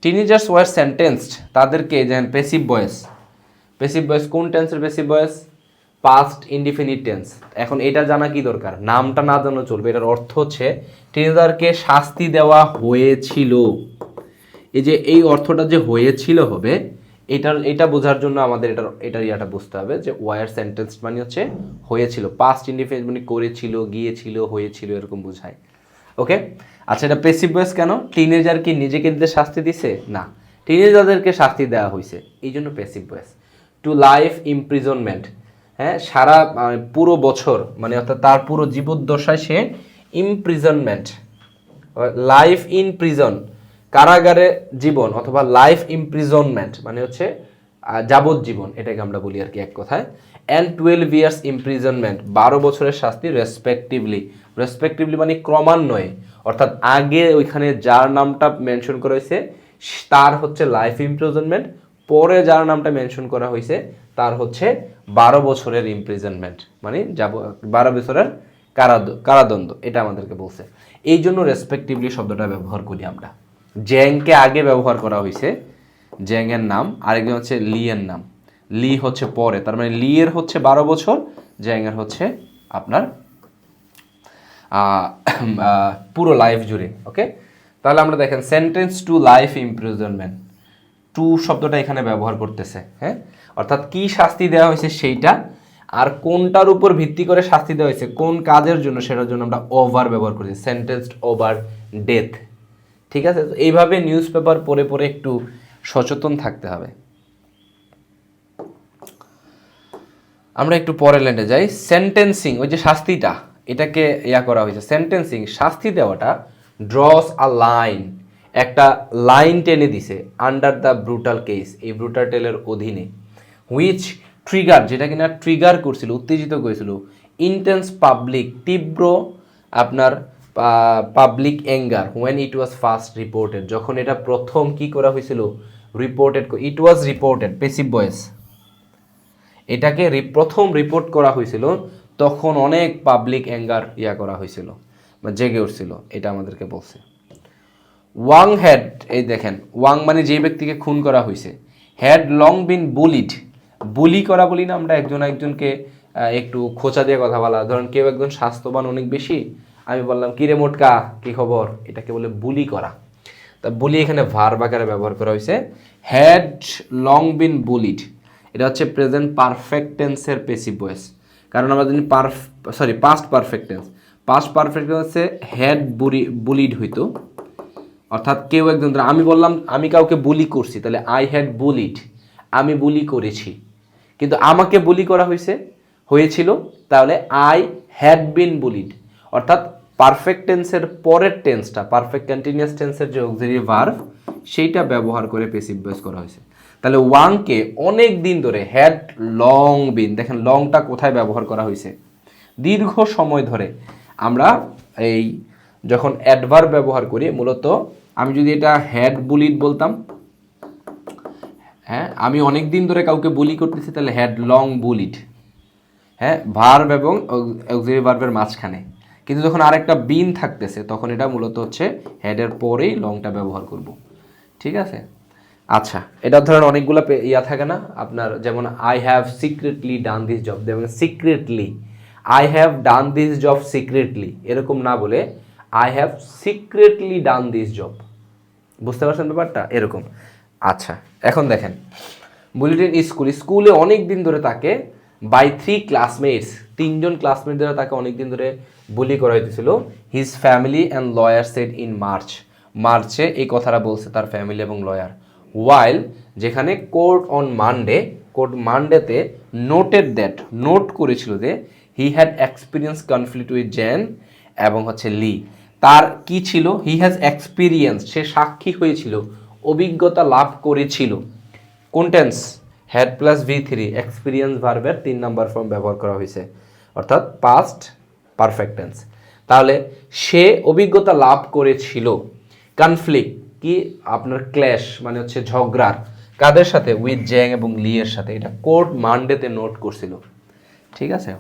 Teenagers war সেন্টেন্সড, তাদেরকে যেন passive voice কোন টেন্সের passive voice? Past indefinite tense. এখন এটা জানা কি দরকার, নামটা না জানলে চলবে। এটার অর্থ হচ্ছে টিনেজারকে শাস্তি দেওয়া হয়েছিল। এই যে এই অর্থটা যে হয়েছিল হবে, এটা বোঝার জন্য আমাদের এটার ইয়াটা বুঝতে হবে যে ওয়ার সেন্টেন্স মানে হচ্ছে হয়েছিল, পাস্ট ইনডিফিনিট মানে করেছিল, গিয়েছিল, হয়েছিল, এরকম বোঝায়। ওকে, আচ্ছা, এটা প্যাসিভ ভয়েস কেন? টিনেজার কি নিজেকে নিজে শাস্তি দিছে? না, টিনেজারদেরকে শাস্তি দেওয়া হয়েছে, এই জন্য passive voice. Two life imprisonment, হ্যাঁ, সারা পুরো বছর মানে অর্থাৎ তার পুরো জীবদ্দশায় সে ইমপ্রিজনমেন্ট, লাইফ ইন প্রিজন, কারাগারে জীবন, অথবা লাইফ ইমপ্রিজনমেন্ট মানে হচ্ছে যাবজ্জীবন, এটাকে আমরা বলি আর কি এক কথায়। অ্যান্ড 12 ইয়ার্স ইমপ্রিজনমেন্ট, 12 বছরের শাস্তি রেসপেক্টিভলি মানে ক্রমান্বয়ে, অর্থাৎ আগে ওইখানে যার নামটা মেনশন করা হয়েছে তার হচ্ছে লাইফ ইমপ্রিজনমেন্ট, পরে যার নামটা মেনশন করা হয়েছে তার হচ্ছে 12 বছরের ইমপ্রিজনমেন্ট, মানে 12 বছরের কারাদণ্ড, এটা আমাদেরকে বলছে। এই জন্য রেসপেক্টিভলি শব্দটা ব্যবহার করি আমরা। জ্যাংকে আগে ব্যবহার করা হয়েছে, জ্যাংয়ের নাম, আরেকজন হচ্ছে লি এর নাম। লি হচ্ছে পরে, তার মানে লি এর হচ্ছে 12 বছর, জ্যাংয়ের হচ্ছে আপনার পুরো লাইফ জুড়ে। ওকে, তাহলে আমরা দেখেন sentence to life imprisonment, to শব্দটা এখানে ব্যবহার করতেছে, হ্যাঁ, অর্থাৎ কি শাস্তি দেওয়া হয়েছে সেইটা, আর কোনটার উপর ভিত্তি করে শাস্তি দেওয়া হয়েছে, কোন কাজের জন্য, সেটার জন্য আমরা ওভার ব্যবহার করেছি, সেন্টেন্সড ওভার ডেথ। ঠিক আছে, তো এইভাবে নিউজ পেপার পড়ে পড়ে একটু সচেতন থাকতে হবে। আমরা একটু পরের ল্যান্ডে যাই। সেন্টেন্সিং, ওই যে শাস্তিটা, এটাকে করা হয়েছে সেন্টেন্সিং, শাস্তি দেওয়াটা। ড্রস আ লাইন, একটা লাইন টেনে দিছে আন্ডার দ্য ব্রুটাল কেস, এই ব্রুটাল টেলের অধীনে। হুইচ ট্রিগার, যেটা কিনা ট্রিগার করছিল, উত্তেজিত করেছিল। ইন্টেন্স পাবলিক, তীব্র আপনার public anger, when it was first reported, যখন এটা প্রথম কি করা হয়েছিল, রিপোর্টেড, ইট ওয়াজ রিপোর্টেড, প্যাসিভ ভয়েস, এটাকে প্রথম রিপোর্ট করা হয়েছিল, তখন অনেক পাবলিক অ্যাঙ্গার করা হয়েছিল, জেগে উঠছিল, এটা আমাদেরকে বলছে। ওয়াং হ্যাড, এই দেখেন, ওয়াং মানে যে ব্যক্তিকে খুন করা হয়েছে, হ্যাড লং বিন বুলিড, বুলি করা বলি না আমরা, একজনকে একটু খোঁচা দিয়ে কথা বলা, ধরেন কেউ একজন স্বাস্থ্যবান অনেক বেশি, আমি বললাম কিরে মোটকা কি খবর, এটাকে বলে বুলি করা। তা বুলি এখানে ভার্ব আকারে ব্যবহার করা হয়েছে। হ্যাড লং বিন বুলিড, এটা হচ্ছে প্রেজেন্ট পারফেক্ট টেন্সের প্যাসিভ ভয়েস, কারণ আমরা জানি past perfect tense, past perfect হচ্ছে হ্যাড বুলিড হইতো, অর্থাৎ কেউ একজন, আমি বললাম আমি কাউকে বুলি করছি, তাহলে আই হ্যাড বুলিড, আমি বুলি করেছি, কিন্তু আমাকে বুলি করা হয়েছিল, তাহলে আই হ্যাড বিন বুলিড, অর্থাৎ পারফেক্ট টেন্সের পরের টেন্সটা, পারফেক্ট কন্টিনিউয়াস টেন্সের যে অক্সিলারি ভার্ব, সেইটা ব্যবহার করে প্যাসিভ ভয়েস করা হয়েছে। তাহলে ওয়াংকে অনেক দিন ধরে, হ্যাড লং বিন, দেখেন লংটা কোথায় ব্যবহার করা হয়েছে, দীর্ঘ সময় ধরে। আমরা এই যখন অ্যাডভার্ব ব্যবহার করি, মূলত আমি যদি এটা হ্যাড বুলিড বলতাম, হ্যাঁ, আমি অনেক দিন ধরে কাউকে বুলি করতেছি, তাহলে হ্যাড লং বুলিড, হ্যাঁ, ভার্ব এবং অক্সিলারি ভার্বের মাঝখানে। কিন্তু যখন আরেকটা বিন থাকতেছে, তখন এটা মূলত হচ্ছে হ্যাডের পরেই লংটা ব্যবহার করব। ঠিক আছে, আচ্ছা, এটা ধরেন অনেকগুলো থাকে না আপনার, যেমন I have secretly done this job, যেমন secretly, I have done this job secretly, এরকম না বলে I have secretly done this job. বুঝতে পারছেন ব্যাপারটা, এরকম। আচ্ছা, এখন দেখেন, বুলেটিন স্কুলে অনেক দিন ধরে তাকে বাই 3 ক্লাসমেটস, 3জন ক্লাসমেট দ্বারা তাকে অনেক দিন ধরে বুলি করা হইতেছিল। His family and lawyer said in মার্চে এই কথাটা বলছে তার ফ্যামিলি এবং লয়ার। ওয়াইল, যেখানে কোর্ট মানডেতে নোট করেছিল যে he had experience conflict with Jen এবং হচ্ছে লি, তার কি ছিল, হি হ্যাজ এক্সপিরিয়েন্স, সে সাক্ষী হয়েছিল, অভিজ্ঞতা লাভ করেছিল। কোন tense, had plus V3, experience ভার্বের 3 নাম্বার ফর্ম ব্যবহার করা হয়েছে, অর্থাৎ পাস্ট পারফেক্ট টেন্স। তাহলে সে অভিজ্ঞতা লাভ করেছিল। কনফ্লিক্ট কি আপনার ক্ল্যাশ মানে হচ্ছে ঝগড়ার, কাদের সাথে, উইথ জ্যাং এবং লি এর সাথে, এটা কোর্ট মানডেতে নোট করছিল। ঠিক আছে।